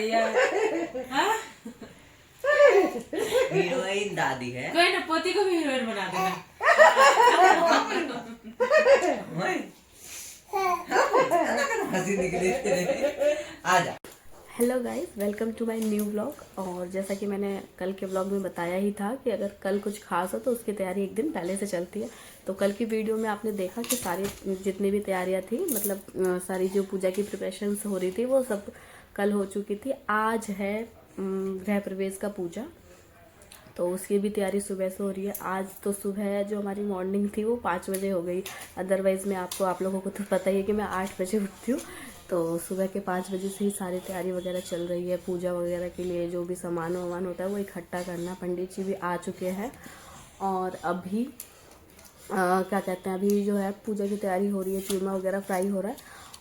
भैया हाँ? हीरोइन दादी है। कोई ना पोती को भी हीरोइन बना देना। हंसी निकली तेरे। आजा। Hello guys, welcome to my new vlog. और जैसा कि मैंने कल के व्लॉग में बताया ही था कि अगर कल कुछ खास हो तो उसकी तैयारी एक दिन पहले से चलती है। तो कल की वीडियो में आपने देखा कि सारी जितनी भी तैयारियां थी, मतलब सारी जो पूजा की प्रिपरेशंस हो रही थी वो सब कल हो चुकी थी। आज है गृह प्रवेश का पूजा, तो उसकी भी तैयारी सुबह से हो रही है। आज तो सुबह जो हमारी मॉर्निंग थी वो 5 बजे हो गई। अदरवाइज़ मैं आप लोगों को तो पता ही है कि मैं 8 बजे उठती हूँ। तो सुबह के 5 बजे से ही सारी तैयारी वगैरह चल रही है। पूजा वगैरह के लिए जो भी सामान वामान होता है वो इकट्ठा करना। पंडित जी भी आ चुके हैं और अभी क्या कहते हैं, अभी जो है पूजा की तैयारी हो रही है, चूरमा वगैरह फ्राई हो रहा है।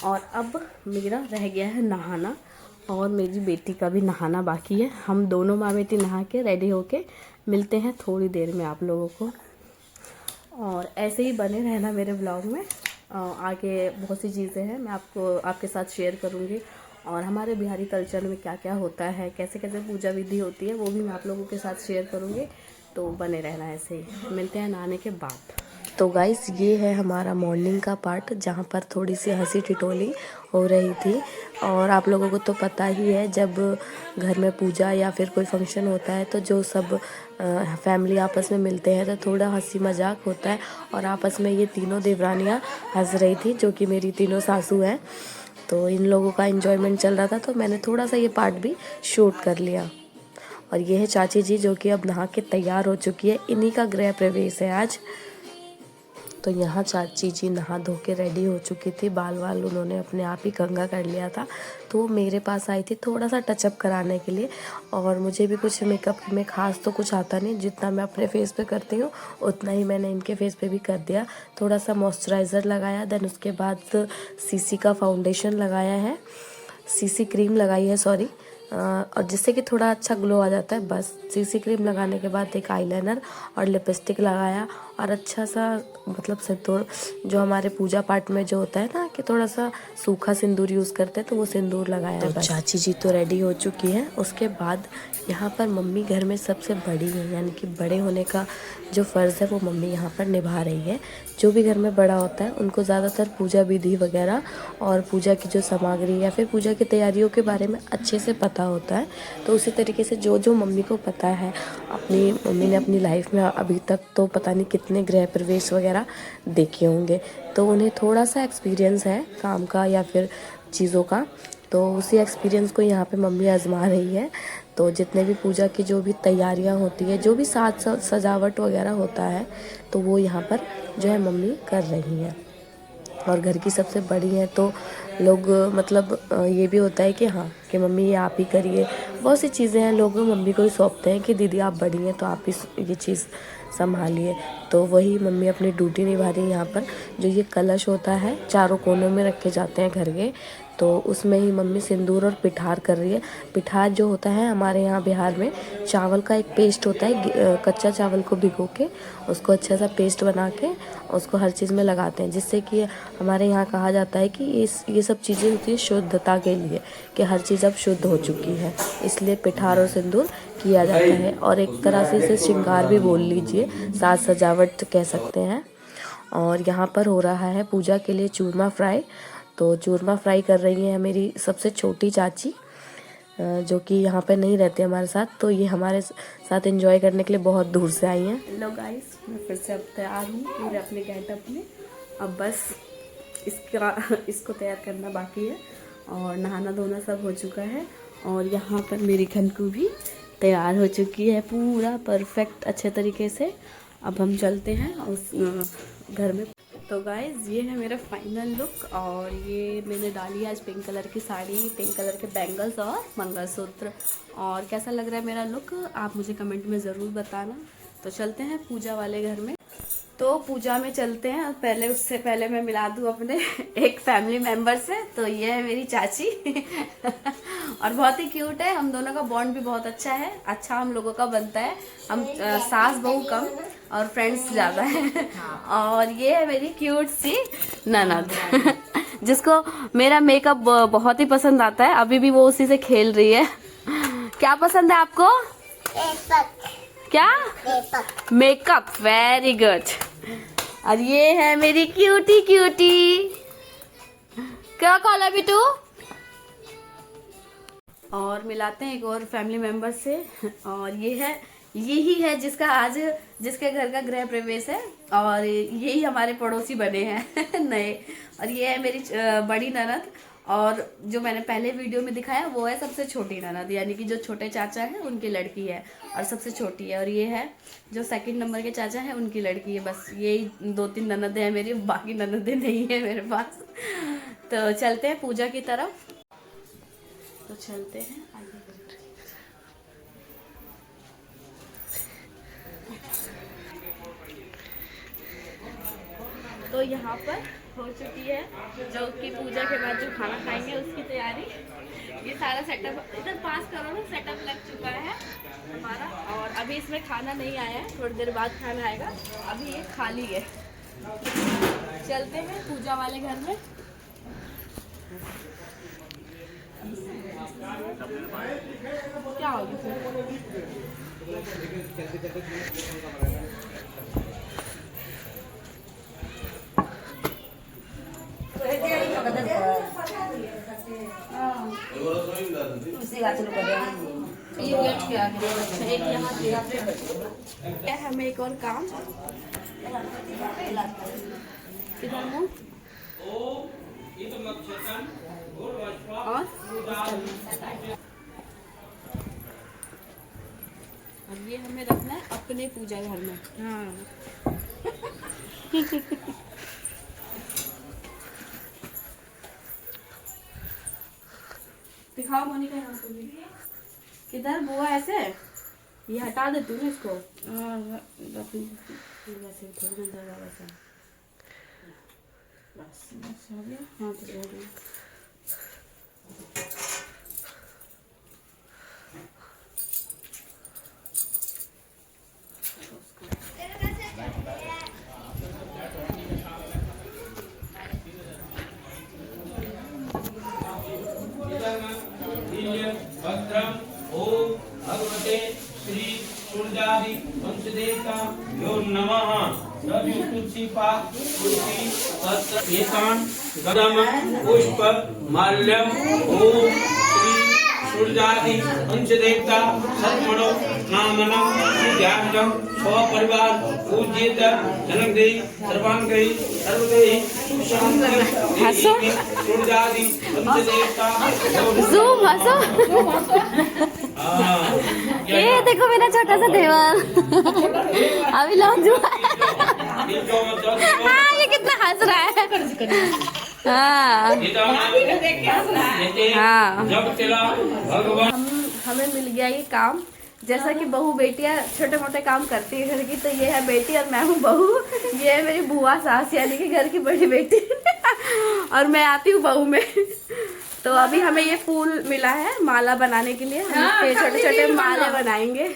और अब मेरा रह गया है नहाना और मेरी बेटी का भी नहाना बाकी है। हम दोनों माँ बेटी नहा के रेडी होके मिलते हैं थोड़ी देर में आप लोगों को। और ऐसे ही बने रहना मेरे ब्लॉग में। आगे बहुत सी चीज़ें हैं मैं आपके साथ शेयर करूँगी। और हमारे बिहारी कल्चर में क्या क्या होता है, कैसे कैसे पूजा विधि होती है, वो भी मैं आप लोगों के साथ शेयर करूँगी। तो बने रहना ऐसे ही। मिलते हैं नहाने के बाद। तो गाइस, ये है हमारा मॉर्निंग का पार्ट जहाँ पर थोड़ी सी हंसी टिटोली हो रही थी। और आप लोगों को तो पता ही है, जब घर में पूजा या फिर कोई फंक्शन होता है तो जो सब फैमिली आपस में मिलते हैं तो थोड़ा हंसी मजाक होता है। और आपस में ये तीनों देवरानियाँ हंस रही थी, जो कि मेरी तीनों सासू हैं। तो इन लोगों का एंजॉयमेंट चल रहा था, तो मैंने थोड़ा सा ये पार्ट भी शूट कर लिया। और ये है चाची जी, जो कि अब नहा के तैयार हो चुकी है। इन्हीं का गृह प्रवेश है आज। तो यहाँ चाची जी नहा धो के रेडी हो चुकी थी। बाल वाल उन्होंने अपने आप ही कंघा कर लिया था। तो वो मेरे पास आई थी थोड़ा सा टचअप कराने के लिए। और मुझे भी कुछ मेकअप में ख़ास तो कुछ आता नहीं, जितना मैं अपने फेस पे करती हूँ उतना ही मैंने इनके फेस पे भी कर दिया। थोड़ा सा मॉइस्चराइज़र लगाया, देन उसके बाद सीसी का फाउंडेशन लगाया है, सीसी क्रीम लगाई है सॉरी, और जिससे कि थोड़ा अच्छा ग्लो आ जाता है। बस सीसी क्रीम लगाने के बाद एक आईलाइनर और लिपस्टिक लगाया। और अच्छा सा मतलब सिंदूर, जो हमारे पूजा पाठ में जो होता है ना कि थोड़ा सा सूखा सिंदूर यूज़ करते हैं, तो वो सिंदूर लगाया है। तो चाची जी तो रेडी हो चुकी हैं। उसके बाद यहाँ पर मम्मी घर में सबसे बड़ी है, यानी कि बड़े होने का जो फ़र्ज़ है वो मम्मी यहाँ पर निभा रही है। जो भी घर में बड़ा होता है उनको ज़्यादातर पूजा विधि वगैरह और पूजा की जो सामग्री या फिर पूजा की तैयारियों के बारे में अच्छे से पता होता है। तो उसी तरीके से जो जो मम्मी को पता है, अपनी मम्मी ने अपनी लाइफ में अभी तक तो पता नहीं कितने गृह प्रवेश वगैरह देखे होंगे, तो उन्हें थोड़ा सा एक्सपीरियंस है काम का या फिर चीज़ों का। तो उसी एक्सपीरियंस को यहाँ पे मम्मी आजमा रही है। तो जितने भी पूजा की जो भी तैयारियाँ होती है, जो भी साज सजावट वगैरह होता है, तो वो यहाँ पर जो है मम्मी कर रही हैं। और घर की सबसे बड़ी हैं तो लोग मतलब ये भी होता है कि हाँ कि मम्मी ये आप ही करिए। बहुत सी चीज़ें हैं, लोग मम्मी को ही सौंपते हैं कि दीदी आप बड़ी हैं तो आप ही ये चीज़ संभालिए। तो वही मम्मी अपनी ड्यूटी निभा रही है यहाँ पर। जो ये कलश होता है चारों कोनों में रखे जाते हैं घर के, तो उसमें ही मम्मी सिंदूर और पिठार कर रही है। पिठार जो होता है हमारे यहाँ बिहार में चावल का एक पेस्ट होता है, कच्चा चावल को भिगो के उसको अच्छा सा पेस्ट बना के उसको हर चीज़ में लगाते हैं, जिससे कि हमारे यहाँ कहा जाता है कि ये सब चीज़ें होती है शुद्धता के लिए, कि हर चीज़ अब शुद्ध हो चुकी है, इसलिए पिठार और सिंदूर किया जाता है। और एक तरह से इसे श्रृंगार भी बोल लीजिए, साज सजावट कह सकते हैं। और यहाँ पर हो रहा है पूजा के लिए चूरमा फ्राई। तो चूरमा फ्राई कर रही हैं मेरी सबसे छोटी चाची, जो कि यहाँ पे नहीं रहते हमारे साथ, तो ये हमारे साथ एंजॉय करने के लिए बहुत दूर से आई हैं। हेलो गाइस, मैं फिर से अब तैयार हूँ पूरे अपने गेटअप में। अब बस इसको तैयार करना बाकी है और नहाना धोना सब हो चुका है। और यहाँ पर मेरी खनकू भी तैयार हो चुकी है पूरा परफेक्ट अच्छे तरीके से। अब हम चलते हैं उस घर में। तो गाइज़, ये है मेरा फाइनल लुक। और ये मैंने डाली आज पिंक कलर की साड़ी, पिंक कलर के बैंगल्स और मंगलसूत्र। और कैसा लग रहा है मेरा लुक, आप मुझे कमेंट में ज़रूर बताना। तो चलते हैं पूजा वाले घर में। तो पूजा में चलते हैं। पहले उससे पहले मैं मिला दूँ अपने एक फैमिली मेम्बर से। तो ये है मेरी चाची और बहुत ही क्यूट है। हम दोनों का बॉन्ड भी बहुत अच्छा है, अच्छा हम लोगों का बनता है। हम सास बहू कम और फ्रेंड्स ज़्यादा है। और ये है मेरी क्यूट सी ननद जिसको मेरा मेकअप बहुत ही पसंद आता है, अभी भी वो उसी से खेल रही है। क्या पसंद है आपको? क्या? मेकअप। Very good. और ये है मेरी क्यूटी क्यूटी। क्या कॉल बिटू? और मिलाते हैं एक और फैमिली मेंबर से। और यही है जिसके घर का गृह प्रवेश है, और यही हमारे पड़ोसी बने हैं नए। और ये है मेरी बड़ी ननद, और जो मैंने पहले वीडियो में दिखाया वो है सबसे छोटी ननद, यानी कि जो छोटे चाचा है उनकी लड़की है और सबसे छोटी है। और ये है जो सेकंड नंबर के चाचा है उनकी लड़की है। बस यही 2-3 ननदें हैं मेरी, बाकी ननदें नहीं है मेरे पास। तो चलते हैं पूजा की तरफ। तो चलते हैं आइए। तो यहाँ पर हो चुकी है जो कि पूजा के बाद जो खाना खाएंगे उसकी तैयारी। ये सारा सेटअप इधर पास करो ना, सेटअप लग चुका है हमारा। और अभी इसमें खाना नहीं आया है, थोड़ी देर बाद खाना आएगा, अभी ये खाली है। चलते हैं पूजा वाले घर में। क्या होगी ये गेट के आगे एक यहाँ हमें एक और काम किधर मुँह और अब ये हमें रखना है अपने पूजा घर में। हाँ दिखाओ मोनिका यहाँ पे भी। किधर बुआ ऐसे ये हटा दे तू ना इसको। वैसे थोड़ी ना दर्द वैसा बस हो गया। हाँ तो हो गया। भद्रम ओम भगवते श्री सूर्यादि पंचदेवता यो नमः। रवि तुलसी पाक तुलसी पत्र एकान गदम पुष्प माल्यम ओम श्री सूर्यादि पंचदेवता सत्मनो नामनम ध्यानम स्वपरिवार पूज्येत जनग्रही सर्वांग्रही सर्वदेहि सुख शांति हंसो। सूर्यादि पंचदेवता जूम हंसो। ये देखो मेरा छोटा सा देवर अभी लॉन्च हुआ है। हाँ ये कितना हंस रहा है। हाँ हाँ हमें मिल गया ये काम। जैसा कि बहू बेटियां छोटे मोटे काम करती है घर की, तो ये है बेटी और मैं हूँ बहू। ये है मेरी बुआ सास यानी कि घर की बड़ी बेटी और मैं आती हूँ बहू में। तो अभी हमें ये फूल मिला है माला बनाने के लिए, हम छोटे छोटे माले बनाएंगे।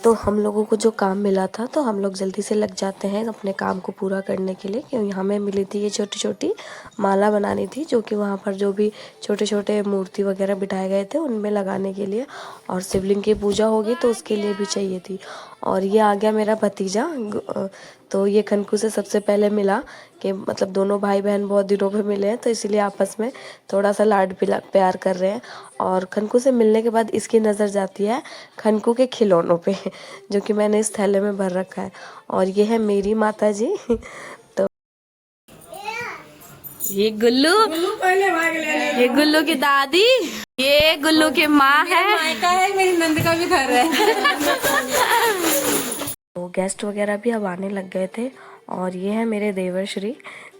तो हम लोगों को जो काम मिला था तो हम लोग जल्दी से लग जाते हैं अपने काम को पूरा करने के लिए, क्योंकि हमें मिली थी ये छोटी छोटी माला बनानी थी, जो कि वहाँ पर जो भी छोटे छोटे मूर्ति वगैरह बिठाए गए थे उनमें लगाने के लिए, और शिवलिंग की पूजा होगी तो उसके लिए भी चाहिए थी। और ये आ गया मेरा भतीजा। तो ये खनकू से सबसे पहले मिला कि मतलब दोनों भाई बहन बहुत दिनों पे मिले हैं, तो इसीलिए आपस में थोड़ा सा लाड प्यार कर रहे हैं। और खनकू से मिलने के बाद इसकी नज़र जाती है खनकू के खिलौनों पे, जो कि मैंने इस थैले में भर रखा है। और ये है मेरी माता जी। तो ये गुल्लू पहले भाग ले। ये गुल्लू की दादी, ये गुल्लू की माँ है। मायका है, मेरी नंद का भी घर है। तो गेस्ट वगैरह भी अब आने लग गए थे। और ये है मेरे देवर श्री,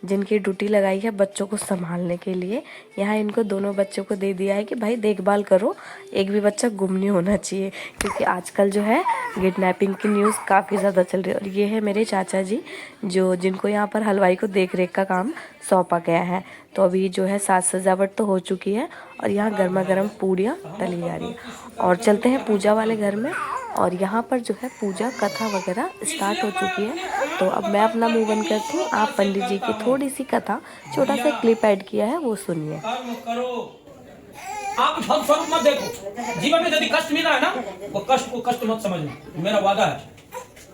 जिनकी ड्यूटी लगाई है बच्चों को संभालने के लिए। यहाँ इनको दोनों बच्चों को दे दिया है कि भाई देखभाल करो, एक भी बच्चा गुम नहीं होना चाहिए, क्योंकि आजकल जो है किडनैपिंग की न्यूज़ काफ़ी ज़्यादा चल रही है। और ये है मेरे चाचा जी, जिनको यहाँ पर हलवाई को देख रेख का काम सौंपा गया है। तो अभी जो है साज सजावट तो हो चुकी है और यहाँ गर्मा गर्म पूड़ियाँ तली जा रही है। और चलते हैं पूजा वाले घर में और यहाँ पर जो है पूजा कथा वगैरह स्टार्ट हो चुकी है। तो अब मैं अपना मुंह बंद करती हूँ, आप पंडित जी की थोड़ी सी कथा छोटा सा क्लिप ऐड किया है वो सुनिए। कर्म करो, आप भक्त स्वरूप मत देखो। जीवन में यदि कष्ट मिला है ना, वो कष्ट को कष्ट मत समझो, मेरा वादा है।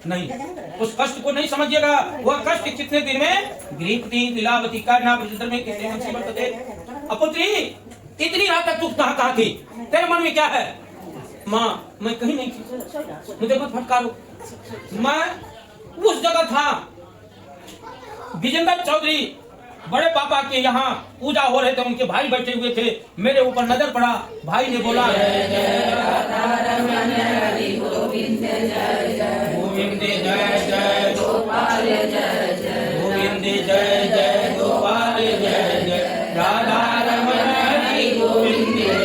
नहीं, उस कष्ट को नहीं समझिएगा। वह कष्ट कितने दिन में गृहपति तिलावती करना में कितने मुसीबत थे। अपुत्री, इतनी रात तक तू कहाँ थी? तेरे मन में क्या है? माँ, मैं कहीं नहीं थी, मुझे मत फटकारो। मैं उस जगह था, विजेंद्र चौधरी बड़े पापा के यहाँ पूजा हो रहे थे, उनके भाई बैठे हुए थे, मेरे ऊपर नजर पड़ा। भाई ने बोला गोविंद जय जय गोपाल जय जय, गोविंद जय जय गोपाल जय जय, राधा रमण हरि गोविंद जय जय।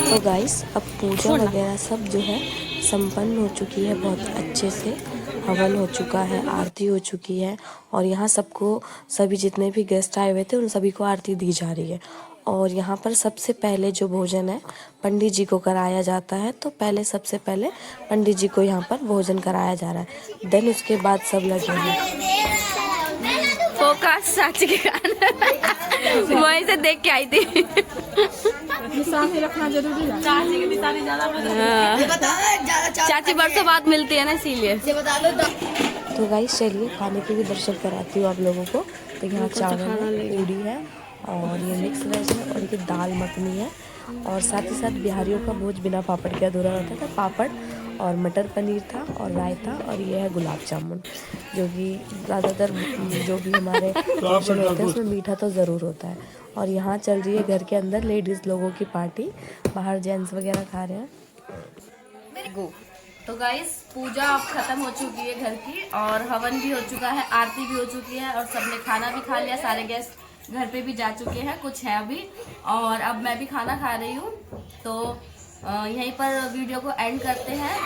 तो गाइस अब पूजा वगैरह सब जो है संपन्न हो चुकी है, बहुत अच्छे से हवन हो चुका है, आरती हो चुकी है। और यहाँ सबको, सभी जितने भी गेस्ट आए हुए थे उन सभी को आरती दी जा रही है। और यहाँ पर सबसे पहले जो भोजन है पंडित जी को कराया जाता है। तो पहले सबसे पहले पंडित जी को यहाँ पर भोजन कराया जा रहा है, देन उसके बाद सब लगे हैं। फोकस चाची के गाने वहीं से देख के आई थी। निशानी रखना जरूरी है। चाची की निशानी चाची बरसों बाद मिलती है ना, इसीलिए। तो गाइस चलिए खाने के भी दर्शन कराती हूँ आप लोगों को। तो यहाँ चावल है, पूड़ी है और ये मिक्स वेज है और ये दाल मखनी है। और साथ ही साथ बिहारियों का भोज बिना पापड़ के अधूरा होता था। पापड़ और मटर पनीर था और रायता, और ये है गुलाब जामुन, जो कि ज़्यादातर जो भी हमारे फंक्शन होते हैं उसमें मीठा तो ज़रूर होता है। और यहाँ चल रही है घर के अंदर लेडीज़ लोगों की पार्टी, बाहर जेंट्स वगैरह खा रहे हैं। तो गाइस पूजा अब खत्म हो चुकी है घर की, और हवन भी हो चुका है, आरती भी हो चुकी है, और सबने खाना भी खा लिया। सारे गेस्ट घर पे भी जा चुके हैं, कुछ है अभी, और अब मैं भी खाना खा रही हूँ। तो यहीं पर वीडियो को एंड करते हैं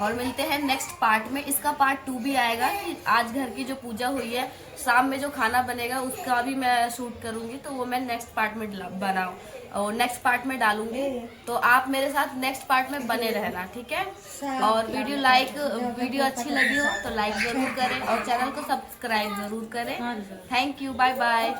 और मिलते हैं नेक्स्ट पार्ट में। इसका पार्ट 2 भी आएगा कि आज घर की जो पूजा हुई है, शाम में जो खाना बनेगा उसका भी मैं शूट करूँगी, तो वो मैं नेक्स्ट पार्ट में बनाऊँ और नेक्स्ट पार्ट में डालूंगी। तो आप मेरे साथ नेक्स्ट पार्ट में बने रहना, ठीक है। और वीडियो अच्छी लगी हो तो लाइक ज़रूर करें और चैनल को सब्सक्राइब ज़रूर करें। Thank you, bye bye.